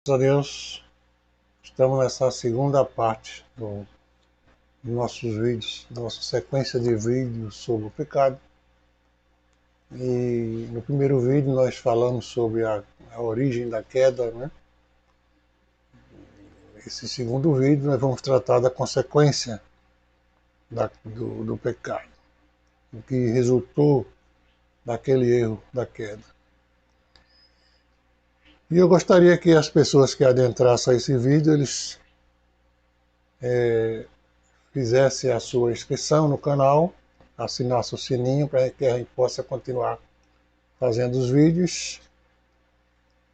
Graças a Deus, estamos nessa segunda parte dos nossos vídeos, da nossa sequência de vídeos sobre o pecado. E no primeiro vídeo nós falamos sobre a origem da queda, né? Esse segundo vídeo nós vamos tratar da consequência do pecado, o que resultou daquele erro da queda. E eu gostaria que as pessoas que adentrassem a esse vídeo, eles fizessem a sua inscrição no canal, assinasse o sininho para que a gente possa continuar fazendo os vídeos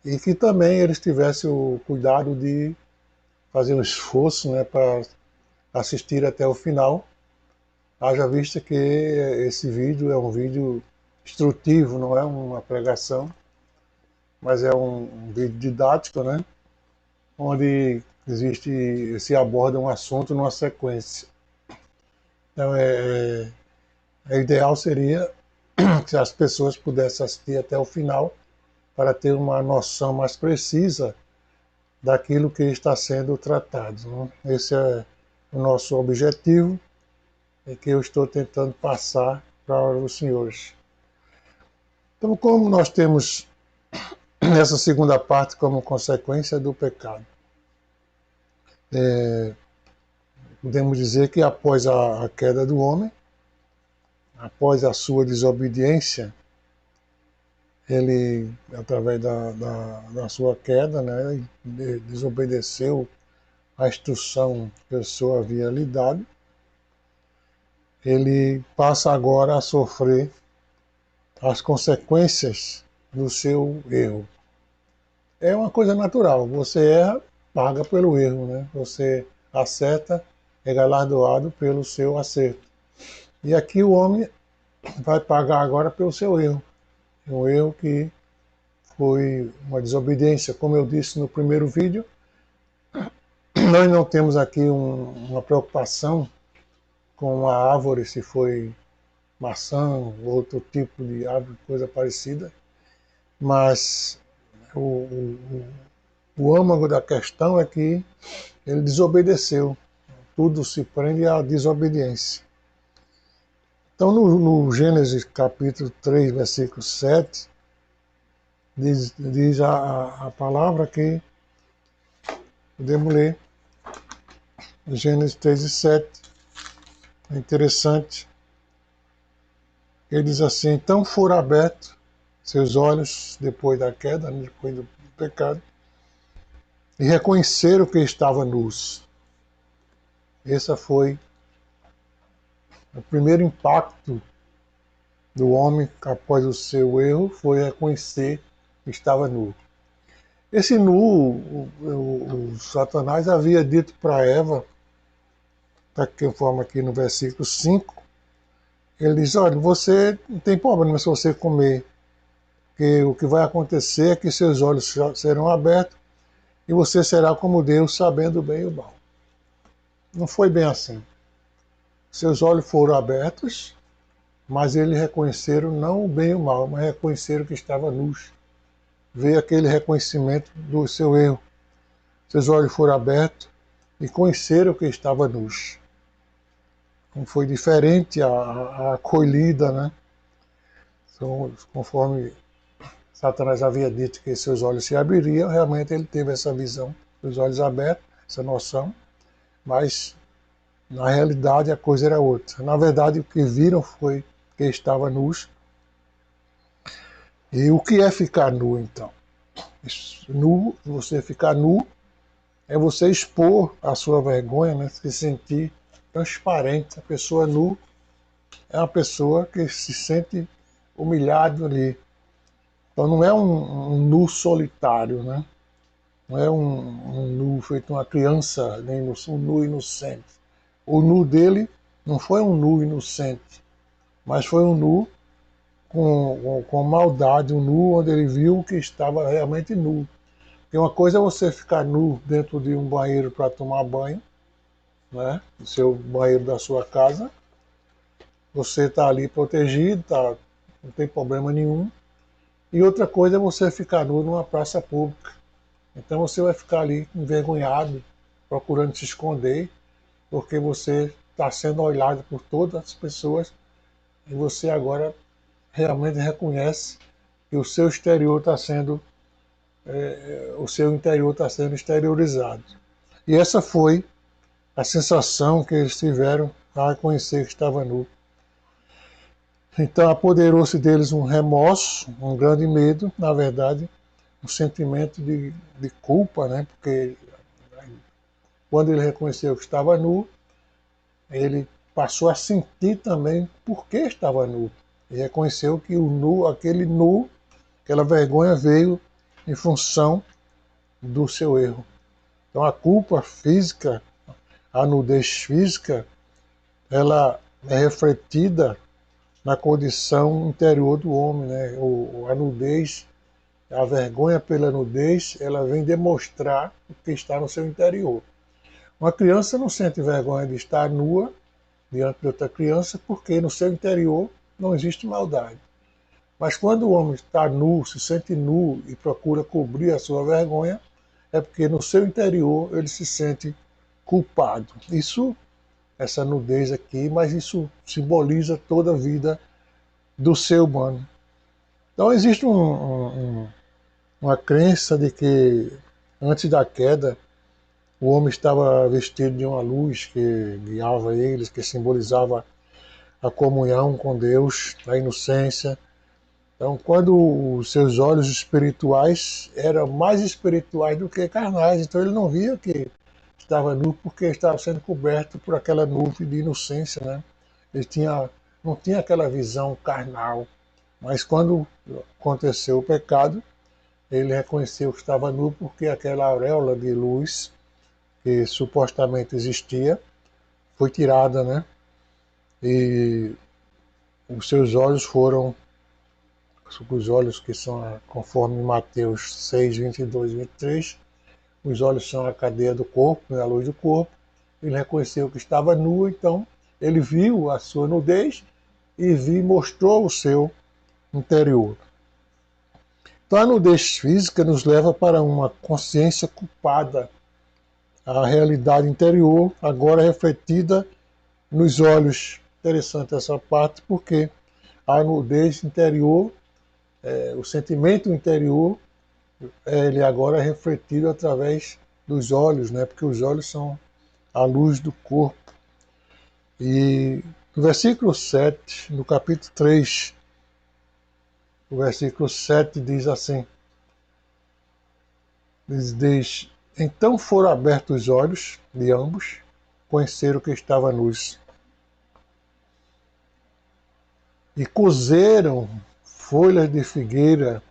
e que também eles tivessem o cuidado de fazer um esforço, né, para assistir até o final, haja vista que esse vídeo é um vídeo instrutivo, não é uma pregação, mas é um vídeo didático, né, onde se aborda um assunto numa sequência. Então, o ideal seria que as pessoas pudessem assistir até o final para ter uma noção mais precisa daquilo que está sendo tratado, né? Esse é o nosso objetivo e que eu estou tentando passar para os senhores. Então, como nós temos essa segunda parte como consequência do pecado, podemos dizer que após a queda do homem, após a sua desobediência, ele, através da sua queda, né, desobedeceu a instrução que o Senhor havia lhe dado, ele passa agora a sofrer as consequências do seu erro. É uma coisa natural, você erra, paga pelo erro, né? Você acerta, é galardoado pelo seu acerto. E aqui o homem vai pagar agora pelo seu erro. Um erro que foi uma desobediência, como eu disse no primeiro vídeo. Nós não temos aqui uma preocupação com a árvore, se foi maçã ou outro tipo de árvore, coisa parecida, mas o âmago da questão é que ele desobedeceu. Tudo se prende à desobediência. Então, no Gênesis capítulo 3, versículo 7, diz a palavra que podemos ler, Gênesis 3 e 7, é interessante. Ele diz assim: então foram abertos seus olhos depois da queda, depois do pecado, e reconheceram que estava nus. Esse foi o primeiro impacto do homem após o seu erro, foi reconhecer que estava nu. Esse nu, o Satanás havia dito para Eva, conforme aqui no versículo 5, ele diz: olha, você não tem problema se você comer, porque o que vai acontecer é que seus olhos serão abertos e você será como Deus, sabendo o bem e o mal. Não foi bem assim. Seus olhos foram abertos, mas eles reconheceram não o bem e o mal, mas reconheceram que estava nus. Veio aquele reconhecimento do seu erro. Seus olhos foram abertos e conheceram que estava nus. Então foi diferente a acolhida, né? Então, conforme Satanás havia dito que seus olhos se abririam, realmente ele teve essa visão, os olhos abertos, essa noção, mas na realidade a coisa era outra. Na verdade o que viram foi que estava nus. E o que é ficar nu então? Nu, você ficar nu, é você expor a sua vergonha, né? Se sentir transparente. A pessoa nu é uma pessoa que se sente humilhado ali. Então não é um nu solitário, né? Não é um nu feito uma criança, nem um nu inocente. O nu dele não foi um nu inocente, mas foi um nu com maldade, um nu onde ele viu que estava realmente nu. Porque uma coisa é você ficar nu dentro de um banheiro para tomar banho, né? O seu banheiro da sua casa. Você está ali protegido, não tem problema nenhum. E outra coisa é você ficar nu numa praça pública. Então você vai ficar ali envergonhado, procurando se esconder, porque você está sendo olhado por todas as pessoas e você agora realmente reconhece que o seu exterior está sendo, o seu interior está sendo exteriorizado. E essa foi a sensação que eles tiveram ao reconhecer que estava nu. Então apoderou-se deles um remorso, um grande medo, na verdade, um sentimento de culpa, né? Porque quando ele reconheceu que estava nu, ele passou a sentir também por que estava nu. E reconheceu que o nu, aquele nu, aquela vergonha veio em função do seu erro. Então a culpa física, a nudez física, ela é refletida na condição interior do homem, né? A nudez, a vergonha pela nudez, ela vem demonstrar o que está no seu interior. Uma criança não sente vergonha de estar nua diante de outra criança porque no seu interior não existe maldade. Mas quando o homem está nu, se sente nu e procura cobrir a sua vergonha, é porque no seu interior ele se sente culpado. Isso, essa nudez aqui, mas isso simboliza toda a vida do ser humano. Então existe uma crença de que antes da queda o homem estava vestido de uma luz que guiava eles, que simbolizava a comunhão com Deus, a inocência. Então, quando os seus olhos espirituais eram mais espirituais do que carnais, então ele não via que estava nu porque estava sendo coberto por aquela nuvem de inocência, né? Ele não tinha aquela visão carnal, mas quando aconteceu o pecado, ele reconheceu que estava nu porque aquela auréola de luz que supostamente existia foi tirada, né? E os seus olhos foram, os olhos que são, conforme Mateus 6, 22 e 23, os olhos são a cadeia do corpo, a luz do corpo. Ele reconheceu que estava nu, então ele viu a sua nudez e mostrou o seu interior. Então a nudez física nos leva para uma consciência culpada, a realidade interior agora refletida nos olhos. Interessante essa parte, porque a nudez interior, o sentimento interior, ele agora é refletido através dos olhos, né? Porque os olhos são a luz do corpo. E no versículo 7, no capítulo 3, o versículo 7 diz assim, diz, então foram abertos os olhos de ambos, conheceram que estava nus. E cozeram folhas de figueira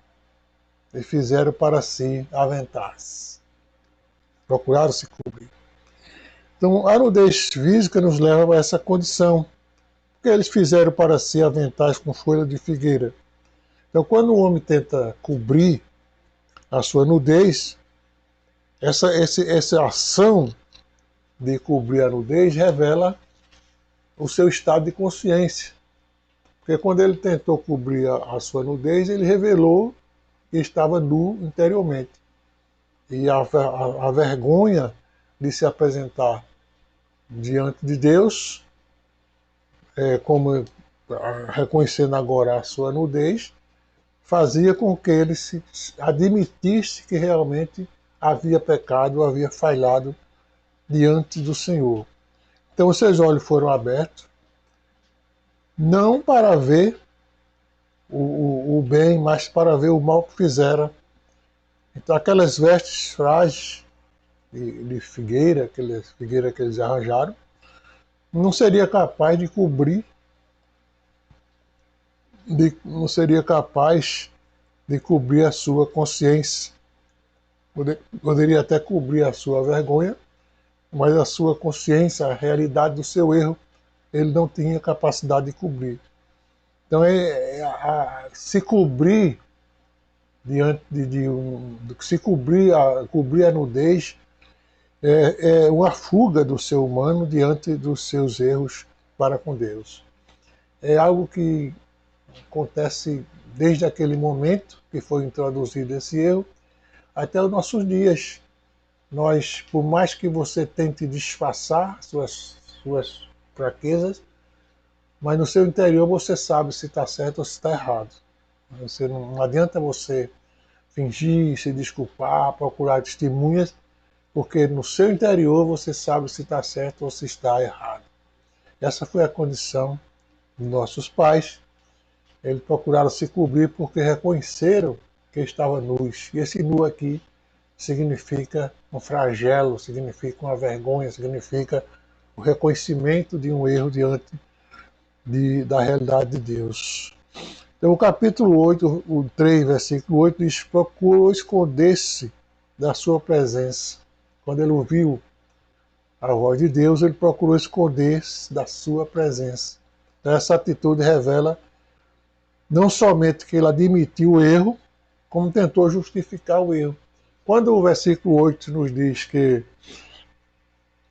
e fizeram para si aventais. Procuraram se cobrir. Então, a nudez física nos leva a essa condição, porque eles fizeram para si aventais com folha de figueira. Então, quando o homem tenta cobrir a sua nudez, essa ação de cobrir a nudez revela o seu estado de consciência. Porque quando ele tentou cobrir a sua nudez, ele revelou que estava nu interiormente. E a vergonha de se apresentar diante de Deus, como reconhecendo agora a sua nudez, fazia com que ele se admitisse que realmente havia pecado, havia falhado diante do Senhor. Então os seus olhos foram abertos, não para ver o bem, mas para ver o mal que fizeram. Então aquelas vestes frágeis de figueira, aquela figueira que eles arranjaram, não seria capaz de cobrir, não seria capaz de cobrir a sua consciência. Poderia até cobrir a sua vergonha, mas a sua consciência, a realidade do seu erro, ele não tinha capacidade de cobrir. Então, se cobrir diante se cobrir a nudez é uma fuga do ser humano diante dos seus erros para com Deus. É algo que acontece desde aquele momento que foi introduzido esse erro, até os nossos dias. Nós, por mais que você tente disfarçar suas fraquezas, mas no seu interior você sabe se está certo ou se está errado. Não adianta você fingir, se desculpar, procurar testemunhas, porque no seu interior você sabe se está certo ou se está errado. Essa foi a condição de nossos pais. Eles procuraram se cobrir porque reconheceram que estava nus. E esse nu aqui significa um flagelo, significa uma vergonha, significa o reconhecimento de um erro diante da realidade de Deus. Então, o capítulo 8, o 3, versículo 8, diz: procurou esconder-se da sua presença. Quando ele ouviu a voz de Deus, ele procurou esconder-se da sua presença. Então, essa atitude revela não somente que ele admitiu o erro, como tentou justificar o erro. Quando o versículo 8 nos diz que,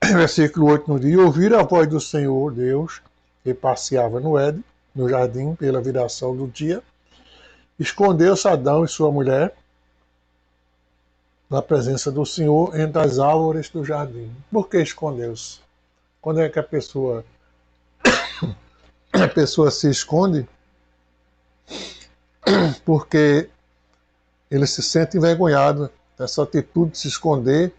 versículo 8 nos diz: ouvir a voz do Senhor Deus, que passeava no Éden, no jardim, pela viração do dia, escondeu-se Adão e sua mulher na presença do Senhor entre as árvores do jardim. Por que escondeu-se? Quando é que a pessoa se esconde? Porque ele se sente envergonhado. Essa atitude de se esconder,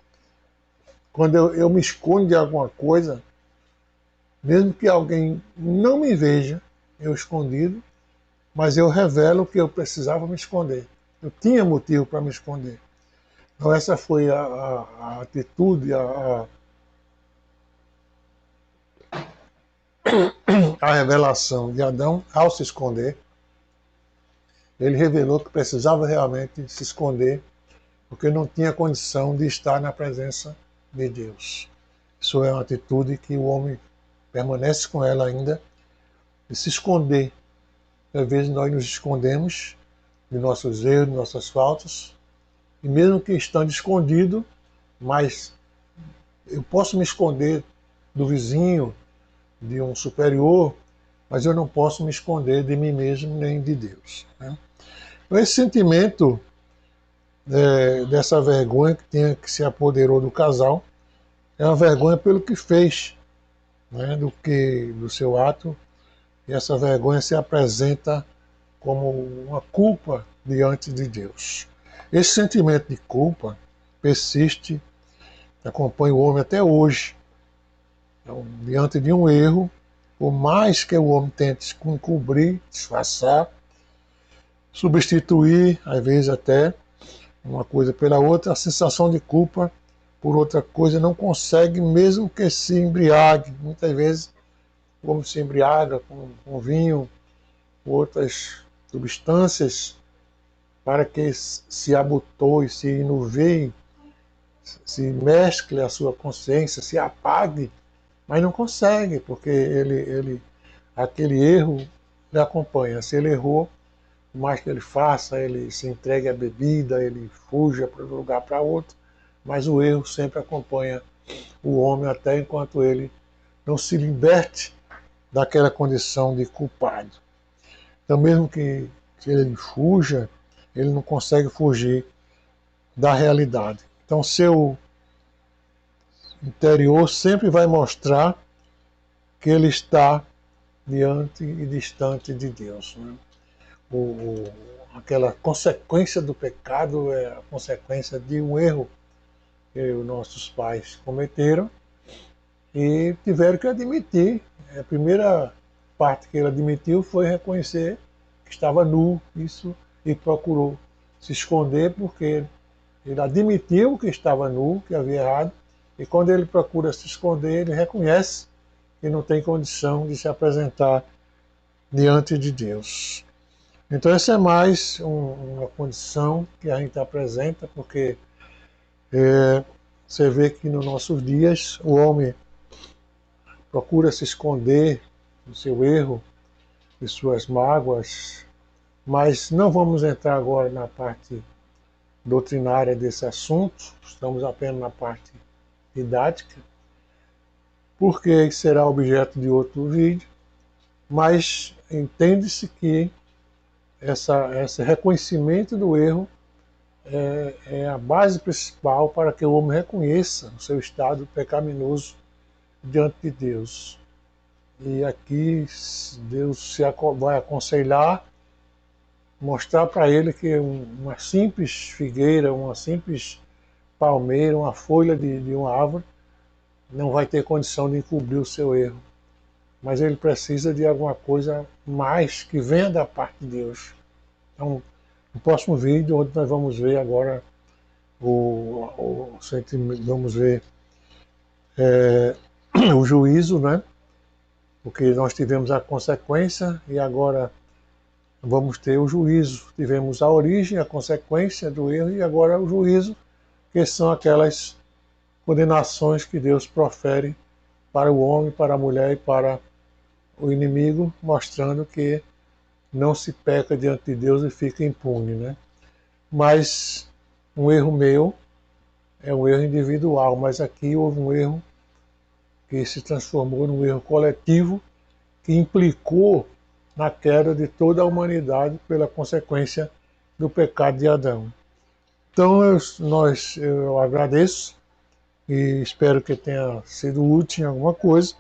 quando eu me escondo de alguma coisa, mesmo que alguém não me veja, eu escondido, mas eu revelo que eu precisava me esconder. Eu tinha motivo para me esconder. Então essa foi a atitude, a revelação de Adão ao se esconder. Ele revelou que precisava realmente se esconder, porque não tinha condição de estar na presença de Deus. Isso é uma atitude que o homem permanece com ela ainda, de se esconder. Às vezes nós nos escondemos de nossos erros, de nossas faltas, e mesmo que estando escondido, mas eu posso me esconder do vizinho, de um superior, mas eu não posso me esconder de mim mesmo nem de Deus. Né? Então, esse sentimento dessa vergonha que se apoderou do casal é uma vergonha pelo que fez, né, do seu ato, e essa vergonha se apresenta como uma culpa diante de Deus. Esse sentimento de culpa persiste, acompanha o homem até hoje. Então, diante de um erro, por mais que o homem tente encobrir, disfarçar, substituir, às vezes até, uma coisa pela outra, a sensação de culpa por outra coisa não consegue, mesmo que se embriague. Muitas vezes o homem se embriaga com vinho, outras substâncias, para que se abotoe, se inuveie, se mescle a sua consciência, se apague, mas não consegue, porque aquele erro lhe acompanha. Se ele errou, por mais que ele faça, ele se entregue à bebida, ele fuja para um lugar para outro, mas o erro sempre acompanha o homem até enquanto ele não se liberte daquela condição de culpado. Então, mesmo que ele fuja, ele não consegue fugir da realidade. Então, seu interior sempre vai mostrar que ele está diante e distante de Deus. Né? Aquela consequência do pecado é a consequência de um erro que os nossos pais cometeram e tiveram que admitir. A primeira parte que ele admitiu foi reconhecer que estava nu, isso, e procurou se esconder porque ele admitiu que estava nu, que havia errado, e quando ele procura se esconder, ele reconhece que não tem condição de se apresentar diante de Deus. Então essa é mais uma condição que a gente apresenta, porque você vê que nos nossos dias o homem procura se esconder do seu erro, de suas mágoas, mas não vamos entrar agora na parte doutrinária desse assunto, estamos apenas na parte didática, porque será objeto de outro vídeo, mas entende-se que esse reconhecimento do erro é a base principal para que o homem reconheça o seu estado pecaminoso diante de Deus. E aqui Deus vai aconselhar, mostrar para ele que uma simples figueira, uma simples palmeira, uma folha de uma árvore, não vai ter condição de encobrir o seu erro. Mas ele precisa de alguma coisa mais que venha da parte de Deus. Então, no próximo vídeo, onde nós vamos ver agora, vamos ver o juízo, né? Porque nós tivemos a consequência e agora vamos ter o juízo. Tivemos a origem, a consequência do erro e agora o juízo, que são aquelas condenações que Deus profere para o homem, para a mulher e para o inimigo, mostrando que não se peca diante de Deus e fica impune, né? Mas um erro meu é um erro individual, mas aqui houve um erro que se transformou num erro coletivo que implicou na queda de toda a humanidade pela consequência do pecado de Adão. Então eu agradeço e espero que tenha sido útil em alguma coisa,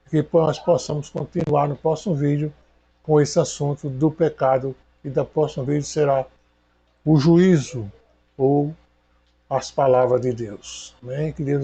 que nós possamos continuar no próximo vídeo com esse assunto do pecado, e da próxima vídeo será o juízo ou as palavras de Deus. Amém? Que Deus